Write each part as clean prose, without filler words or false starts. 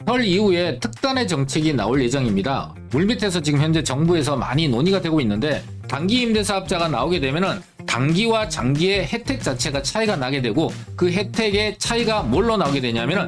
설 이후에 특단의 정책이 나올 예정입니다. 물밑에서 지금 현재 정부에서 많이 논의가 되고 있는데 단기 임대사업자가 나오게 되면은 단기와 장기의 혜택 자체가 차이가 나게 되고 그 혜택의 차이가 뭘로 나오게 되냐면은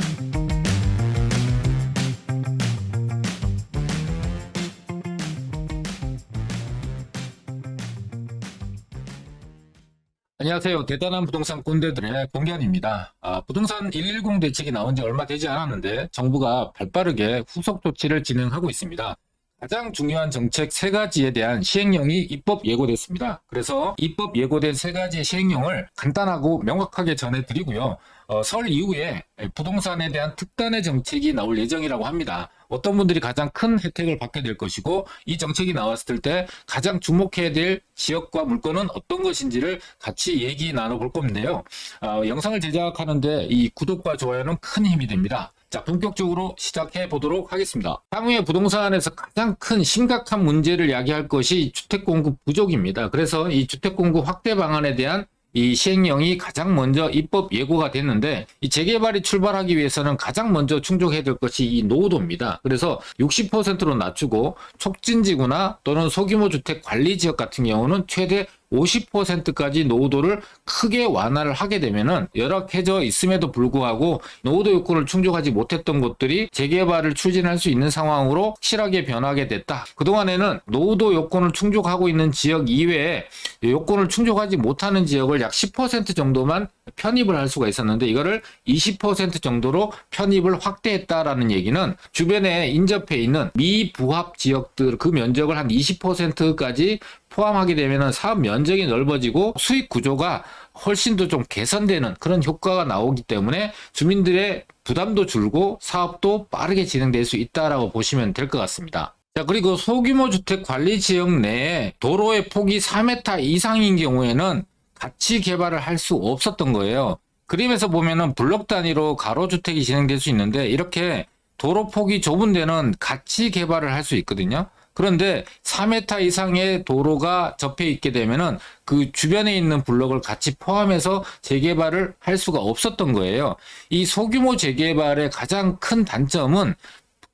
안녕하세요. 대단한 부동산 꼰대들의 공견입니다. 부동산 110 대책이 나온 지 얼마 되지 않았는데 정부가 발빠르게 후속 조치를 진행하고 있습니다. 가장 중요한 정책 3가지에 대한 시행령이 입법 예고됐습니다. 그래서 입법 예고된 3가지의 시행령을 간단하고 명확하게 전해드리고요. 설 이후에 부동산에 대한 특단의 정책이 나올 예정이라고 합니다. 어떤 분들이 가장 큰 혜택을 받게 될 것이고 이 정책이 나왔을 때 가장 주목해야 될 지역과 물건은 어떤 것인지를 같이 얘기 나눠볼 건데요. 영상을 제작하는데 이 구독과 좋아요는 큰 힘이 됩니다. 자, 본격적으로 시작해 보도록 하겠습니다. 향후에 부동산에서 가장 큰 심각한 문제를 야기할 것이 주택 공급 부족입니다. 그래서 이 주택 공급 확대 방안에 대한 이 시행령이 가장 먼저 입법 예고가 됐는데 이 재개발이 출발하기 위해서는 가장 먼저 충족해야 될 것이 이 노후도입니다. 그래서 60%로 낮추고 촉진지구나 또는 소규모 주택 관리 지역 같은 경우는 최대 50%까지 노후도를 크게 완화를 하게 되면은 열악해져 있음에도 불구하고 노후도 요건을 충족하지 못했던 곳들이 재개발을 추진할 수 있는 상황으로 확실하게 변하게 됐다. 그동안에는 노후도 요건을 충족하고 있는 지역 이외에 요건을 충족하지 못하는 지역을 약 10% 정도만 편입을 할 수가 있었는데 이거를 20% 정도로 편입을 확대했다라는 얘기는 주변에 인접해 있는 미부합 지역들 그 면적을 한 20%까지 포함하게 되면 사업 면적이 넓어지고 수익 구조가 훨씬 더 좀 개선되는 그런 효과가 나오기 때문에 주민들의 부담도 줄고 사업도 빠르게 진행될 수 있다라고 보시면 될 것 같습니다. 자, 그리고 소규모 주택 관리 지역 내에 도로의 폭이 4m 이상인 경우에는 같이 개발을 할 수 없었던 거예요. 그림에서 보면은 블록 단위로 가로주택이 진행될 수 있는데 이렇게 도로 폭이 좁은 데는 같이 개발을 할 수 있거든요. 그런데 4m 이상의 도로가 접해 있게 되면은 그 주변에 있는 블록을 같이 포함해서 재개발을 할 수가 없었던 거예요. 이 소규모 재개발의 가장 큰 단점은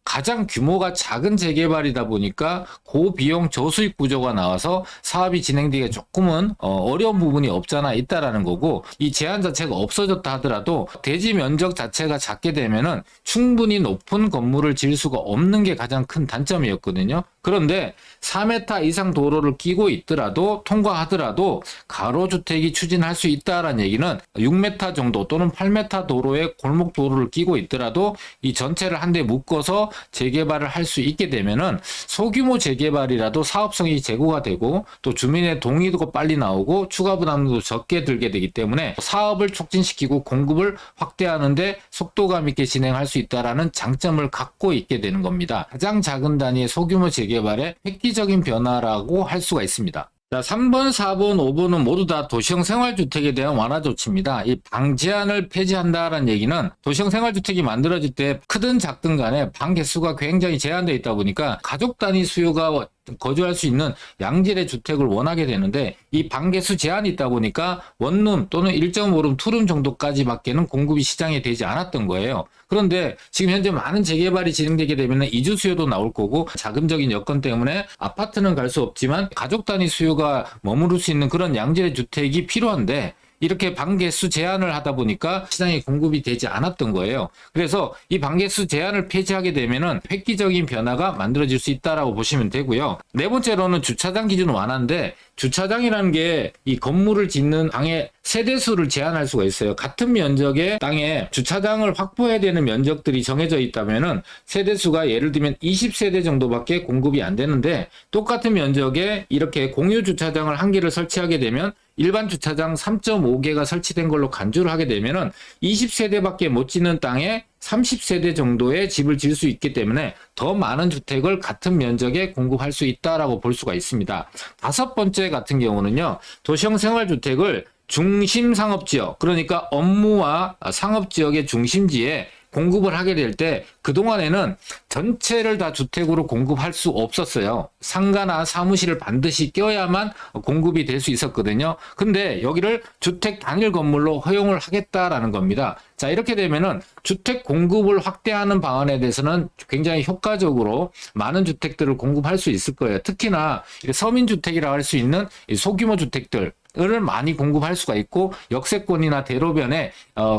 가장 규모가 작은 재개발이다 보니까 고비용 저수익 구조가 나와서 사업이 진행되기가 조금은 어려운 부분이 없잖아 있다라는 거고 이 제한 자체가 없어졌다 하더라도 대지 면적 자체가 작게 되면은 충분히 높은 건물을 지을 수가 없는 게 가장 큰 단점이었거든요. 그런데 4m 이상 도로를 끼고 있더라도 통과하더라도 가로주택이 추진할 수 있다라는 얘기는 6m 정도 또는 8m 도로에 골목 도로를 끼고 있더라도 이 전체를 한데 묶어서 재개발을 할 수 있게 되면은 소규모 재개발이라도 사업성이 제고가 되고 또 주민의 동의도가 빨리 나오고 추가 부담도 적게 들게 되기 때문에 사업을 촉진시키고 공급을 확대하는데 속도감 있게 진행할 수 있다라는 장점을 갖고 있게 되는 겁니다. 가장 작은 단위의 소규모 재개발의 획기적인 변화라고 할 수가 있습니다. 자, 3번, 4번, 5번은 모두 다 도시형 생활주택에 대한 완화 조치입니다. 이 방 제한을 폐지한다라는 얘기는 도시형 생활주택이 만들어질 때 크든 작든 간에 방 개수가 굉장히 제한되어 있다 보니까 가족 단위 수요가 거주할 수 있는 양질의 주택을 원하게 되는데 이 방 개수 제한이 있다 보니까 원룸 또는 1.5룸, 투룸 정도까지밖에는 공급이 시장에 되지 않았던 거예요. 그런데 지금 현재 많은 재개발이 진행되게 되면 이주 수요도 나올 거고 자금적인 여건 때문에 아파트는 갈 수 없지만 가족 단위 수요가 머무를 수 있는 그런 양질의 주택이 필요한데 이렇게 방개수 제한을 하다 보니까 시장에 공급이 되지 않았던 거예요. 그래서 이 방개수 제한을 폐지하게 되면은 획기적인 변화가 만들어질 수 있다라고 보시면 되고요. 네 번째로는 주차장 기준 완화인데 주차장이라는 게 이 건물을 짓는 방의 세대수를 제한할 수가 있어요. 같은 면적의 땅에 주차장을 확보해야 되는 면적들이 정해져 있다면은 세대수가 예를 들면 20세대 정도밖에 공급이 안 되는데 똑같은 면적에 이렇게 공유 주차장을 한 개를 설치하게 되면 일반 주차장 3.5개가 설치된 걸로 간주를 하게 되면은 20세대밖에 못 짓는 땅에 30세대 정도의 집을 지을 수 있기 때문에 더 많은 주택을 같은 면적에 공급할 수 있다라고 볼 수가 있습니다. 5번째 같은 경우는요. 도시형 생활주택을 중심 상업지역, 그러니까 업무와 상업지역의 중심지에 공급을 하게 될 때 그동안에는 전체를 다 주택으로 공급할 수 없었어요. 상가나 사무실을 반드시 껴야만 공급이 될 수 있었거든요. 근데 여기를 주택 단일 건물로 허용을 하겠다라는 겁니다. 자, 이렇게 되면은 주택 공급을 확대하는 방안에 대해서는 굉장히 효과적으로 많은 주택들을 공급할 수 있을 거예요. 특히나 서민주택이라 할 수 있는 소규모 주택들 을 많이 공급할 수가 있고, 역세권이나 대로변에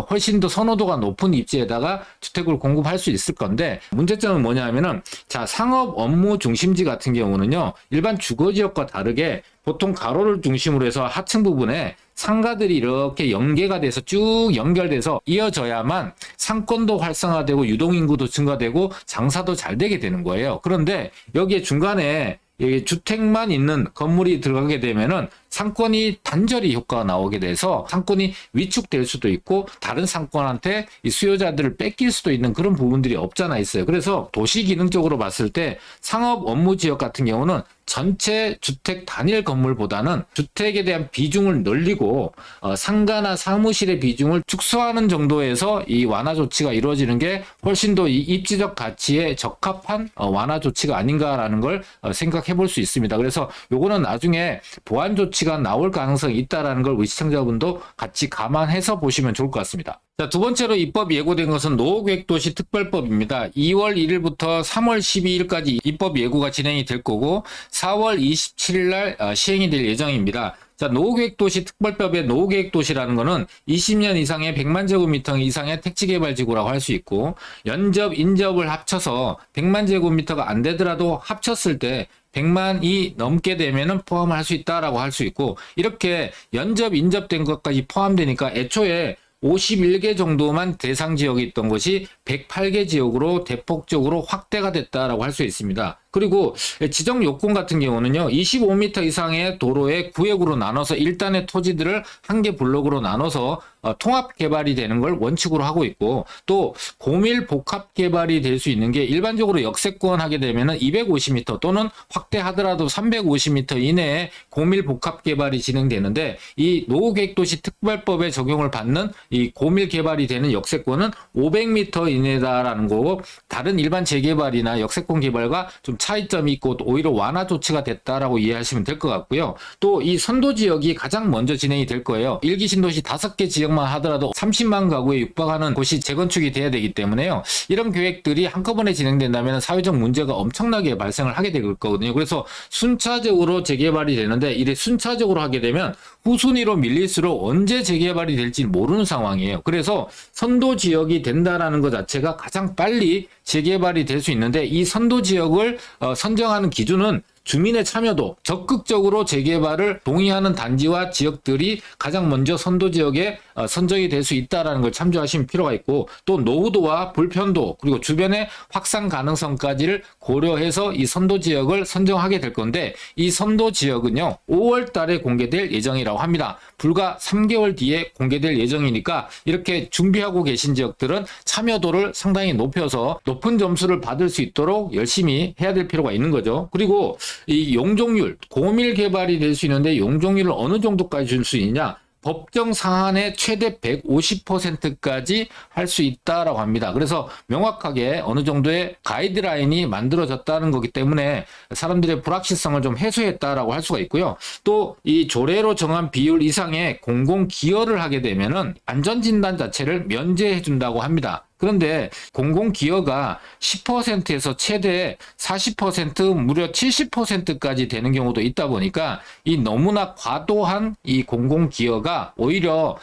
훨씬 더 선호도가 높은 입지에다가 주택을 공급할 수 있을 건데, 문제점은 뭐냐면은, 자, 상업 업무 중심지 같은 경우는요, 일반 주거지역과 다르게 보통 가로를 중심으로 해서 하층 부분에 상가들이 이렇게 연계가 돼서 쭉 연결돼서 이어져야만 상권도 활성화되고 유동인구도 증가되고 장사도 잘 되게 되는 거예요. 그런데 여기에 중간에 주택만 있는 건물이 들어가게 되면은 상권이 단절이 효과가 나오게 돼서 상권이 위축될 수도 있고, 다른 상권한테 이 수요자들을 뺏길 수도 있는 그런 부분들이 없잖아 있어요. 그래서 도시 기능적으로 봤을 때 상업 업무 지역 같은 경우는 전체 주택 단일 건물보다는 주택에 대한 비중을 늘리고 상가나 사무실의 비중을 축소하는 정도에서 이 완화 조치가 이루어지는 게 훨씬 더 이 입지적 가치에 적합한 완화 조치가 아닌가라는 걸 생각해 볼 수 있습니다. 그래서 요거는 나중에 보완 조치가 나올 가능성이 있다라는 걸 우리 시청자분도 같이 감안해서 보시면 좋을 것 같습니다. 자, 두 번째로 입법 예고된 것은 노후계획도시 특별법입니다. 2월 1일부터 3월 12일까지 입법 예고가 진행이 될 거고, 4월 27일 날 시행이 될 예정입니다. 자, 노후계획도시 특별법의 노후계획도시라는 거는 20년 이상의 100만 제곱미터 이상의 택지개발지구라고 할 수 있고, 연접, 인접을 합쳐서 100만 제곱미터가 안 되더라도 합쳤을 때 100만이 넘게 되면은 포함을 할 수 있다라고 할 수 있고, 이렇게 연접, 인접된 것까지 포함되니까 애초에 51개 정도만 대상 지역이 있던 것이 108개 지역으로 대폭적으로 확대가 됐다라고 할 수 있습니다. 그리고 지정 요건 같은 경우는요, 25m 이상의 도로에 구역으로 나눠서 1단의 토지들을 한 개 블록으로 나눠서 통합 개발이 되는 걸 원칙으로 하고 있고, 또 고밀 복합 개발이 될 수 있는 게 일반적으로 역세권 하게 되면은 250m 또는 확대하더라도 350m 이내에 고밀 복합 개발이 진행되는데, 이 노후계획도시 특별법에 적용을 받는 이 고밀 개발이 되는 역세권은 500m 이내다라는 거고, 다른 일반 재개발이나 역세권 개발과 좀 차이점이 있고 오히려 완화 조치가 됐다라고 이해하시면 될 것 같고요. 또 이 선도 지역이 가장 먼저 진행이 될 거예요. 1기 신도시 5개 지역만 하더라도 30만 가구에 육박하는 곳이 재건축이 돼야 되기 때문에요. 이런 계획들이 한꺼번에 진행된다면 사회적 문제가 엄청나게 발생을 하게 될 거거든요. 그래서 순차적으로 재개발이 되는데, 이래 순차적으로 하게 되면 후순위로 밀릴수록 언제 재개발이 될지 모르는 상황이에요. 그래서 선도 지역이 된다라는 것 자체가 가장 빨리 재개발이 될 수 있는데, 이 선도 지역을 선정하는 기준은 주민의 참여도, 적극적으로 재개발을 동의하는 단지와 지역들이 가장 먼저 선도 지역에 선정이 될 수 있다는 걸 참조하시면 필요가 있고, 또 노후도와 불편도 그리고 주변의 확산 가능성까지를 고려해서 이 선도 지역을 선정하게 될 건데, 이 선도 지역은요 5월 달에 공개될 예정이라고 합니다. 불과 3개월 뒤에 공개될 예정이니까 이렇게 준비하고 계신 지역들은 참여도를 상당히 높여서 높은 점수를 받을 수 있도록 열심히 해야 될 필요가 있는 거죠. 그리고 이 용적률, 고밀 개발이 될 수 있는데 용적률을 어느 정도까지 줄 수 있냐? 법정 사안의 최대 150%까지 할 수 있다라고 합니다. 그래서 명확하게 어느 정도의 가이드라인이 만들어졌다는 거기 때문에 사람들의 불확실성을 좀 해소했다라고 할 수가 있고요. 또 이 조례로 정한 비율 이상의 공공 기여를 하게 되면은 안전진단 자체를 면제해 준다고 합니다. 그런데 공공기여가 10%에서 최대 40% 무려 70%까지 되는 경우도 있다 보니까, 이 너무나 과도한 이 공공기여가 오히려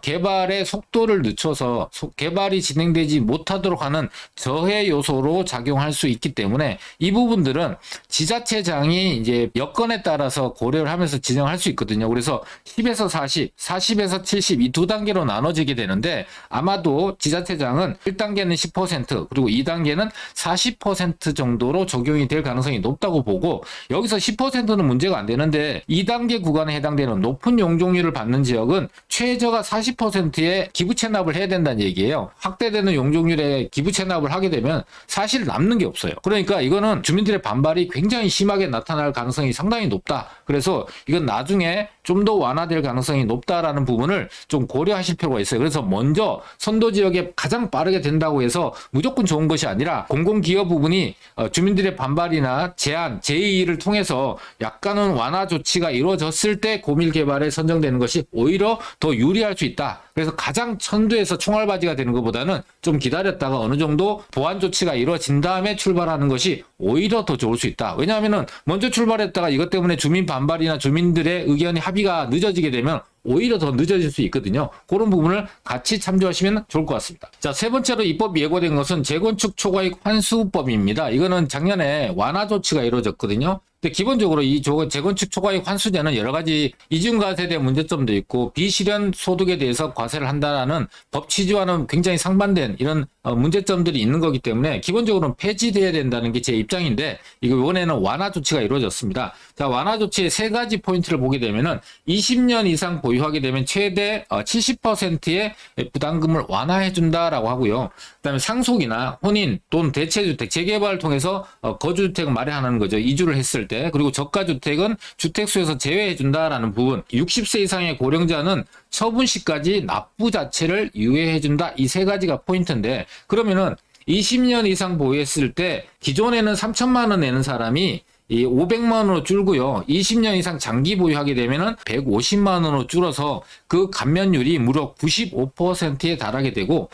개발의 속도를 늦춰서 개발이 진행되지 못하도록 하는 저해 요소로 작용할 수 있기 때문에, 이 부분들은 지자체장이 이제 여건에 따라서 고려를 하면서 진행할 수 있거든요. 그래서 10에서 40, 40에서 70 이 두 단계로 나눠지게 되는데, 아마도 지자체장은 1단계는 10% 그리고 2단계는 40% 정도로 적용이 될 가능성이 높다고 보고, 여기서 10%는 문제가 안 되는데 2단계 구간에 해당되는 높은 용적률을 받는 지역은 최저가 40%의 기부 체납을 해야 된다는 얘기예요. 확대되는 용적률에 기부 체납을 하게 되면 사실 남는 게 없어요. 그러니까 이거는 주민들의 반발이 굉장히 심하게 나타날 가능성이 상당히 높다. 그래서 이건 나중에 좀 더 완화될 가능성이 높다라는 부분을 좀 고려하실 필요가 있어요. 그래서 먼저 선도 지역에 가장 빠르게 된다고 해서 무조건 좋은 것이 아니라 공공기여 부분이 주민들의 반발이나 제한, 제의를 통해서 약간은 완화 조치가 이루어졌을 때 고밀개발에 선정되는 것이 오히려 더 유리할 수 있다. 그래서 가장 선두에서 총알바지가 되는 것보다는 좀 기다렸다가 어느 정도 보완 조치가 이루어진 다음에 출발하는 것이 오히려 더 좋을 수 있다. 왜냐하면 먼저 출발했다가 이것 때문에 주민 반발이나 주민들의 의견이 합의가 늦어지게 되면 오히려 더 늦어질 수 있거든요. 그런 부분을 같이 참조하시면 좋을 것 같습니다. 자, 세 번째로 입법이 예고된 것은 재건축 초과이익 환수법입니다. 이거는 작년에 완화 조치가 이루어졌거든요. 근데 기본적으로 이 재건축 초과이익 환수제는 여러 가지 이중과세에 대한 문제점도 있고 비실현 소득에 대해서 과세를 한다는 법 취지와는 굉장히 상반된 이런 문제점들이 있는 거기 때문에 기본적으로는 폐지돼야 된다는 게 제 입장인데 이번에는 완화 조치가 이루어졌습니다. 자, 완화 조치의 세 가지 포인트를 보게 되면은 20년 이상 보유하게 되면 최대 70%의 부담금을 완화해 준다라고 하고요. 그다음에 상속이나 혼인 또는 대체주택 재개발을 통해서 거주주택을 마련하는 거죠. 이주를 했을 때. 그리고 저가주택은 주택수에서 제외해 준다라는 부분. 60세 이상의 고령자는 처분 시까지 납부 자체를 유예해 준다. 이 세 가지가 포인트인데 그러면은 20년 이상 보유했을 때 기존에는 3천만 원 내는 사람이 이 500만 원으로 줄고요. 20년 이상 장기 보유하게 되면은 150만 원으로 줄어서 그 감면율이 무려 95%에 달하게 되고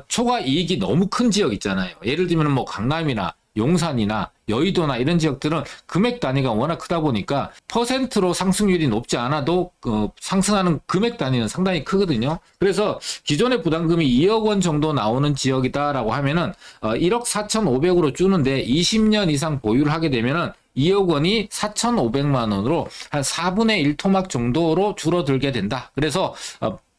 초과 이익이 너무 큰 지역 있잖아요. 예를 들면 뭐 강남이나 용산이나 여의도나 이런 지역들은 금액 단위가 워낙 크다 보니까 퍼센트로 상승률이 높지 않아도 상승하는 금액 단위는 상당히 크거든요. 그래서 기존의 부담금이 2억 원 정도 나오는 지역이다라고 하면은 1억 4,500으로 주는데 20년 이상 보유를 하게 되면은 2억 원이 4,500만 원으로 한 4분의 1 토막 정도로 줄어들게 된다. 그래서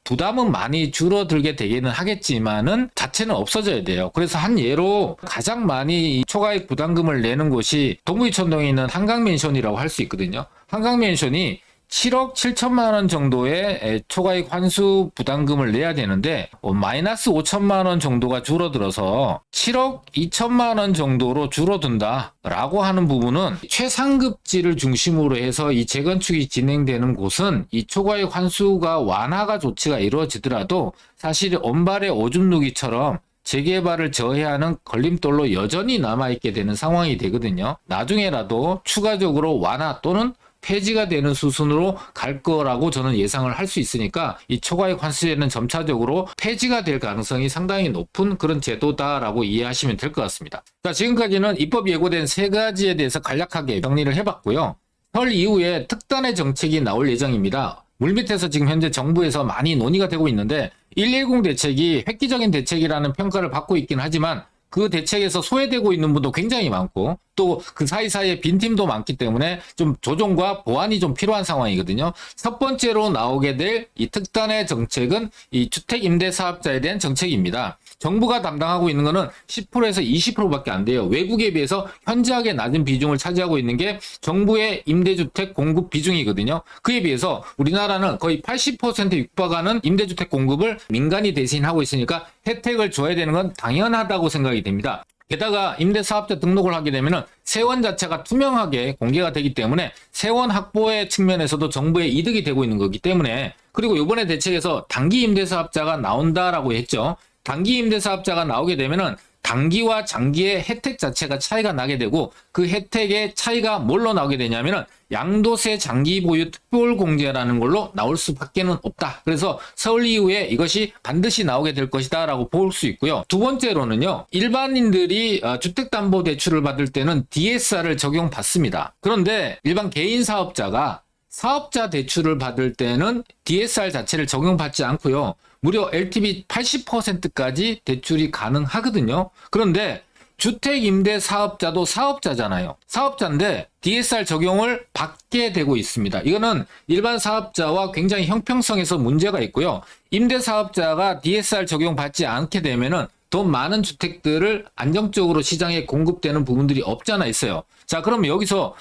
부담은 많이 줄어들게 되기는 하겠지만은 자체는 없어져야 돼요. 그래서 한 예로 가장 많이 초과이익 부담금을 내는 곳이 동부이천동에 있는 한강맨션이라고 할 수 있거든요. 한강맨션이 7억 7천만 원 정도의 초과이익 환수 부담금을 내야 되는데 마이너스 5천만 원 정도가 줄어들어서 7억 2천만 원 정도로 줄어든다라고 하는 부분은 최상급지를 중심으로 해서 이 재건축이 진행되는 곳은 이 초과이익 환수가 완화가 조치가 이루어지더라도 사실 언발의 오줌 누기처럼 재개발을 저해하는 걸림돌로 여전히 남아있게 되는 상황이 되거든요. 나중에라도 추가적으로 완화 또는 폐지가 되는 수순으로 갈 거라고 저는 예상을 할 수 있으니까 이 초과이익 환수제는 점차적으로 폐지가 될 가능성이 상당히 높은 그런 제도다라고 이해하시면 될 것 같습니다. 자, 지금까지는 입법 예고된 세 가지에 대해서 간략하게 정리를 해봤고요. 설 이후에 특단의 정책이 나올 예정입니다. 물밑에서 지금 현재 정부에서 많이 논의가 되고 있는데 110 대책이 획기적인 대책이라는 평가를 받고 있긴 하지만 그 대책에서 소외되고 있는 분도 굉장히 많고 또 그 사이사이에 빈팀도 많기 때문에 좀 조정과 보완이 좀 필요한 상황이거든요. 첫 번째로 나오게 될 이 특단의 정책은 이 주택 임대 사업자에 대한 정책입니다. 정부가 담당하고 있는 거는 10%에서 20%밖에 안 돼요. 외국에 비해서 현저하게 낮은 비중을 차지하고 있는 게 정부의 임대주택 공급 비중이거든요. 그에 비해서 우리나라는 거의 80% 육박하는 임대주택 공급을 민간이 대신하고 있으니까 혜택을 줘야 되는 건 당연하다고 생각이 됩니다. 게다가 임대사업자 등록을 하게 되면 세원 자체가 투명하게 공개가 되기 때문에 세원 확보의 측면에서도 정부의 이득이 되고 있는 거기 때문에 그리고 이번에 대책에서 단기 임대사업자가 나온다라고 했죠. 단기 임대사업자가 나오게 되면은 단기와 장기의 혜택 자체가 차이가 나게 되고 그 혜택의 차이가 뭘로 나오게 되냐면은 양도세 장기 보유 특별공제라는 걸로 나올 수밖에는 없다. 그래서 설 이후에 이것이 반드시 나오게 될 것이다 라고 볼 수 있고요. 두 번째로는요. 일반인들이 주택담보대출을 받을 때는 DSR을 적용받습니다. 그런데 일반 개인 사업자가 사업자 대출을 받을 때는 DSR 자체를 적용받지 않고요. 무려 LTV 80%까지 대출이 가능하거든요. 그런데 주택임대사업자도 사업자잖아요. 사업자인데 DSR 적용을 받게 되고 있습니다. 이거는 일반 사업자와 굉장히 형평성에서 문제가 있고요. 임대사업자가 DSR 적용받지 않게 되면은 더 많은 주택들을 안정적으로 시장에 공급되는 부분들이 없잖아 있어요. 자, 그럼 여기서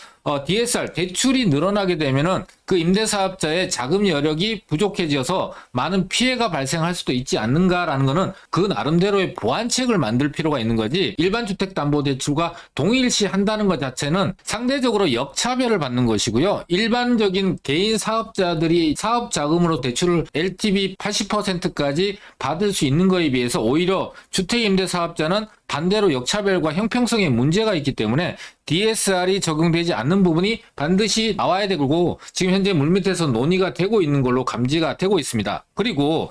DSR 대출이 늘어나게 되면은 그 임대사업자의 자금 여력이 부족해져서 많은 피해가 발생할 수도 있지 않는가라는 거는 그 나름대로의 보완책을 만들 필요가 있는 거지, 일반 주택담보대출과 동일시 한다는 것 자체는 상대적으로 역차별을 받는 것이고요. 일반적인 개인 사업자들이 사업 자금으로 대출을 LTV 80%까지 받을 수 있는 거에 비해서 오히려 주택임대사업자는 반대로 역차별과 형평성에 문제가 있기 때문에 DSR이 적용되지 않는 부분이 반드시 나와야 되고, 지금 현재 물밑에서 논의가 되고 있는 걸로 감지가 되고 있습니다. 그리고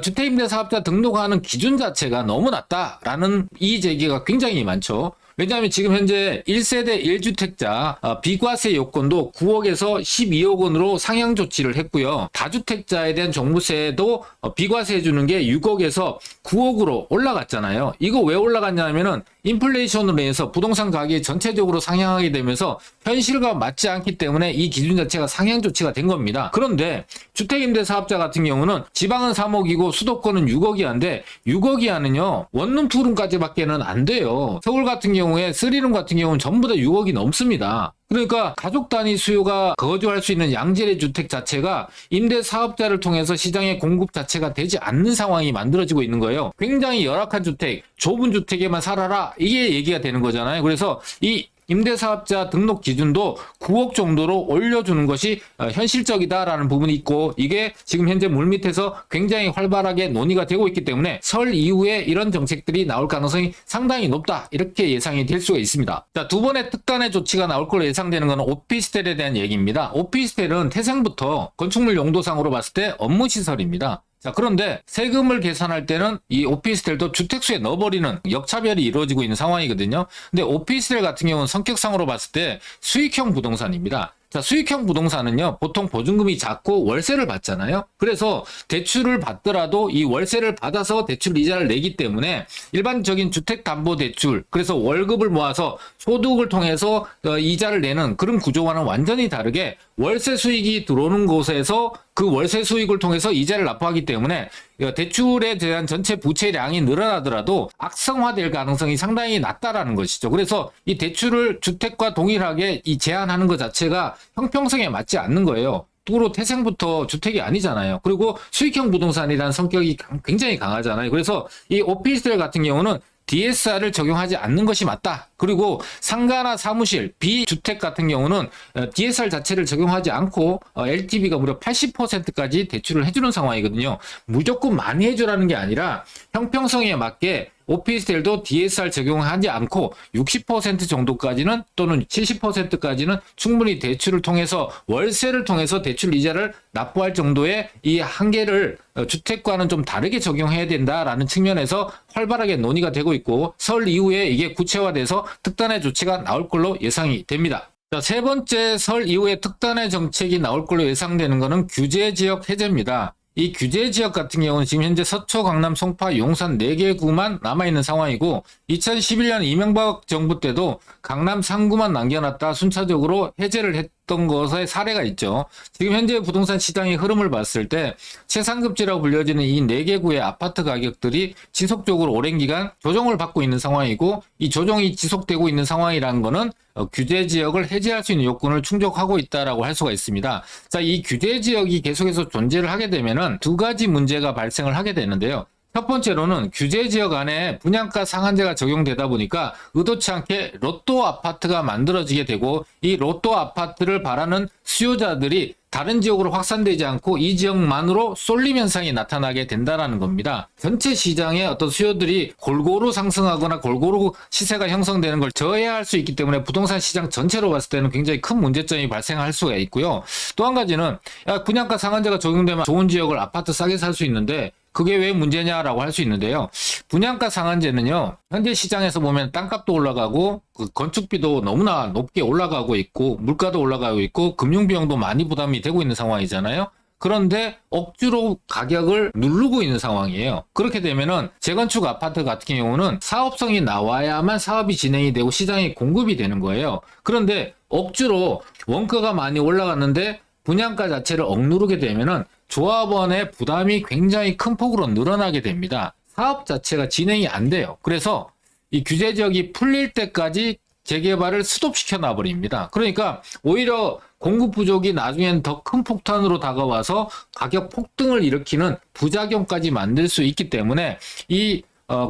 주택임대사업자 등록하는 기준 자체가 너무 낮다라는 이의 제기가 굉장히 많죠. 왜냐하면 지금 현재 1세대 1주택자 비과세 요건도 9억에서 12억 원으로 상향 조치를 했고요. 다주택자에 대한 종부세도 비과세 해주는 게 6억에서 9억으로 올라갔잖아요. 이거 왜 올라갔냐면은 인플레이션으로 인해서 부동산 가격이 전체적으로 상향하게 되면서 현실과 맞지 않기 때문에 이 기준 자체가 상향 조치가 된 겁니다. 그런데 주택임대사업자 같은 경우는 지방은 3억이고 수도권은 6억 이하인데 6억 이하는요 원룸 투룸까지밖에는 안 돼요. 서울 같은 경우에 3룸 같은 경우는 전부 다 6억이 넘습니다. 그러니까 가족 단위 수요가 거주할 수 있는 양질의 주택 자체가 임대 사업자를 통해서 시장의 공급 자체가 되지 않는 상황이 만들어지고 있는 거예요. 굉장히 열악한 주택, 좁은 주택에만 살아라, 이게 얘기가 되는 거잖아요. 그래서 이 임대사업자 등록 기준도 9억 정도로 올려주는 것이 현실적이다라는 부분이 있고, 이게 지금 현재 물밑에서 굉장히 활발하게 논의가 되고 있기 때문에 설 이후에 이런 정책들이 나올 가능성이 상당히 높다, 이렇게 예상이 될 수가 있습니다. 자, 두 번의 특단의 조치가 나올 걸로 예상되는 것은 오피스텔에 대한 얘기입니다. 오피스텔은 태생부터 건축물 용도상으로 봤을 때 업무시설입니다. 자, 그런데 세금을 계산할 때는 이 오피스텔도 주택수에 넣어버리는 역차별이 이루어지고 있는 상황이거든요. 근데 오피스텔 같은 경우는 성격상으로 봤을 때 수익형 부동산입니다. 자, 수익형 부동산은요, 보통 보증금이 작고 월세를 받잖아요. 그래서 대출을 받더라도 이 월세를 받아서 대출 이자를 내기 때문에 일반적인 주택담보대출, 그래서 월급을 모아서 소득을 통해서 이자를 내는 그런 구조와는 완전히 다르게 월세 수익이 들어오는 곳에서 그 월세 수익을 통해서 이자를 납부하기 때문에 대출에 대한 전체 부채량이 늘어나더라도 악성화될 가능성이 상당히 낮다라는 것이죠. 그래서 이 대출을 주택과 동일하게 이 제한하는 것 자체가 형평성에 맞지 않는 거예요. 도로 태생부터 주택이 아니잖아요. 그리고 수익형 부동산이라는 성격이 굉장히 강하잖아요. 그래서 이 오피스텔 같은 경우는 DSR을 적용하지 않는 것이 맞다. 그리고 상가나 사무실, 비주택 같은 경우는 DSR 자체를 적용하지 않고 LTV가 무려 80%까지 대출을 해주는 상황이거든요. 무조건 많이 해주라는 게 아니라 형평성에 맞게 오피스텔도 DSR 적용하지 않고 60% 정도까지는 또는 70%까지는 충분히 대출을 통해서 월세를 통해서 대출 이자를 납부할 정도의 이 한계를 주택과는 좀 다르게 적용해야 된다라는 측면에서 활발하게 논의가 되고 있고, 설 이후에 이게 구체화돼서 특단의 조치가 나올 걸로 예상이 됩니다. 자, 세 번째 설 이후에 특단의 정책이 나올 걸로 예상되는 것은 규제지역 해제입니다. 이 규제지역 같은 경우는 지금 현재 서초, 강남, 송파, 용산 4개 구만 남아있는 상황이고, 2011년 이명박 정부 때도 강남 3구만 남겨놨다 순차적으로 해제를 했던 것의 사례가 있죠. 지금 현재 부동산 시장의 흐름을 봤을 때 최상급지라고 불려지는 이 4개 구의 아파트 가격들이 지속적으로 오랜 기간 조정을 받고 있는 상황이고, 이 조정이 지속되고 있는 상황이라는 것은 규제 지역을 해제할 수 있는 요건을 충족하고 있다라고 할 수가 있습니다. 자, 이 규제 지역이 계속해서 존재를 하게 되면은 두 가지 문제가 발생을 하게 되는데요. 첫 번째로는 규제 지역 안에 분양가 상한제가 적용되다 보니까 의도치 않게 로또 아파트가 만들어지게 되고, 이 로또 아파트를 바라는 수요자들이 다른 지역으로 확산되지 않고 이 지역만으로 쏠림 현상이 나타나게 된다는 겁니다. 전체 시장의 어떤 수요들이 골고루 상승하거나 골고루 시세가 형성되는 걸 저해할 수 있기 때문에 부동산 시장 전체로 봤을 때는 굉장히 큰 문제점이 발생할 수가 있고요. 또 한 가지는 분양가 상한제가 적용되면 좋은 지역을 아파트 싸게 살 수 있는데 그게 왜 문제냐라고 할 수 있는데요. 분양가 상한제는요, 현재 시장에서 보면 땅값도 올라가고 그 건축비도 너무나 높게 올라가고 있고 물가도 올라가고 있고 금융비용도 많이 부담이 되고 있는 상황이잖아요. 그런데 억지로 가격을 누르고 있는 상황이에요. 그렇게 되면은 재건축 아파트 같은 경우는 사업성이 나와야만 사업이 진행이 되고 시장에 공급이 되는 거예요. 그런데 억지로 원가가 많이 올라갔는데 분양가 자체를 억누르게 되면은 조합원의 부담이 굉장히 큰 폭으로 늘어나게 됩니다. 사업 자체가 진행이 안 돼요. 그래서 이 규제 지역이 풀릴 때까지 재개발을 스톱시켜 놔버립니다. 그러니까 오히려 공급 부족이 나중엔 더 큰 폭탄으로 다가와서 가격 폭등을 일으키는 부작용까지 만들 수 있기 때문에 이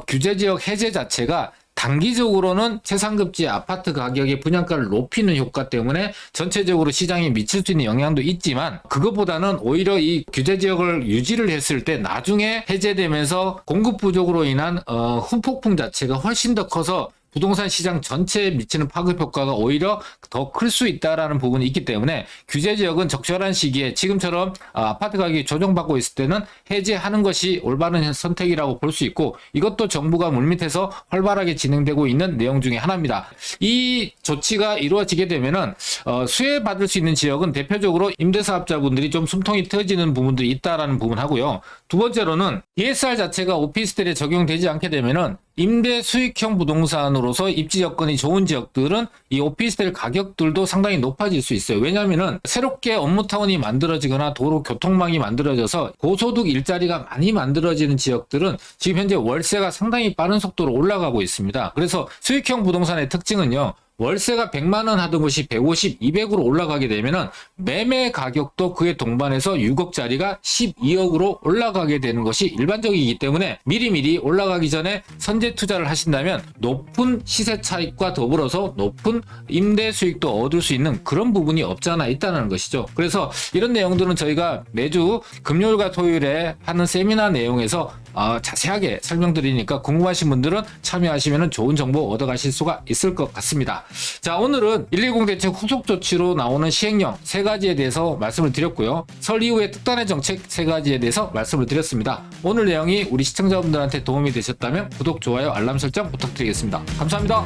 규제지역 해제 자체가 단기적으로는 최상급지 아파트 가격의 분양가를 높이는 효과 때문에 전체적으로 시장에 미칠 수 있는 영향도 있지만, 그것보다는 오히려 이 규제지역을 유지를 했을 때 나중에 해제되면서 공급 부족으로 인한 후폭풍 자체가 훨씬 더 커서 부동산 시장 전체에 미치는 파급 효과가 오히려 더 클 수 있다라는 부분이 있기 때문에 규제지역은 적절한 시기에 지금처럼 아파트 가격이 조정받고 있을 때는 해제하는 것이 올바른 선택이라고 볼 수 있고, 이것도 정부가 물밑에서 활발하게 진행되고 있는 내용 중에 하나입니다. 이 조치가 이루어지게 되면은 수혜받을 수 있는 지역은 대표적으로 임대사업자분들이 좀 숨통이 트여지는 부분들이 있다라는 부분 하고요. 두 번째로는 DSR 자체가 오피스텔에 적용되지 않게 되면은 임대 수익형 부동산으로서 입지 여건이 좋은 지역들은 이 오피스텔 가격들도 상당히 높아질 수 있어요. 왜냐하면은 새롭게 업무타운이 만들어지거나 도로 교통망이 만들어져서 고소득 일자리가 많이 만들어지는 지역들은 지금 현재 월세가 상당히 빠른 속도로 올라가고 있습니다. 그래서 수익형 부동산의 특징은요, 월세가 100만 원 하던 것이 150, 200으로 올라가게 되면은 매매 가격도 그에 동반해서 6억짜리가 12억으로 올라가게 되는 것이 일반적이기 때문에 미리미리 올라가기 전에 선제 투자를 하신다면 높은 시세 차익과 더불어서 높은 임대 수익도 얻을 수 있는 그런 부분이 없지 않아 있다는 것이죠. 그래서 이런 내용들은 저희가 매주 금요일과 토요일에 하는 세미나 내용에서 자세하게 설명드리니까 궁금하신 분들은 참여하시면 좋은 정보 얻어가실 수가 있을 것 같습니다. 자, 오늘은 110 대책 후속 조치로 나오는 시행령 3가지에 대해서 말씀을 드렸고요. 설 이후의 특단의 정책 3가지에 대해서 말씀을 드렸습니다. 오늘 내용이 우리 시청자분들한테 도움이 되셨다면 구독, 좋아요, 알람 설정 부탁드리겠습니다. 감사합니다.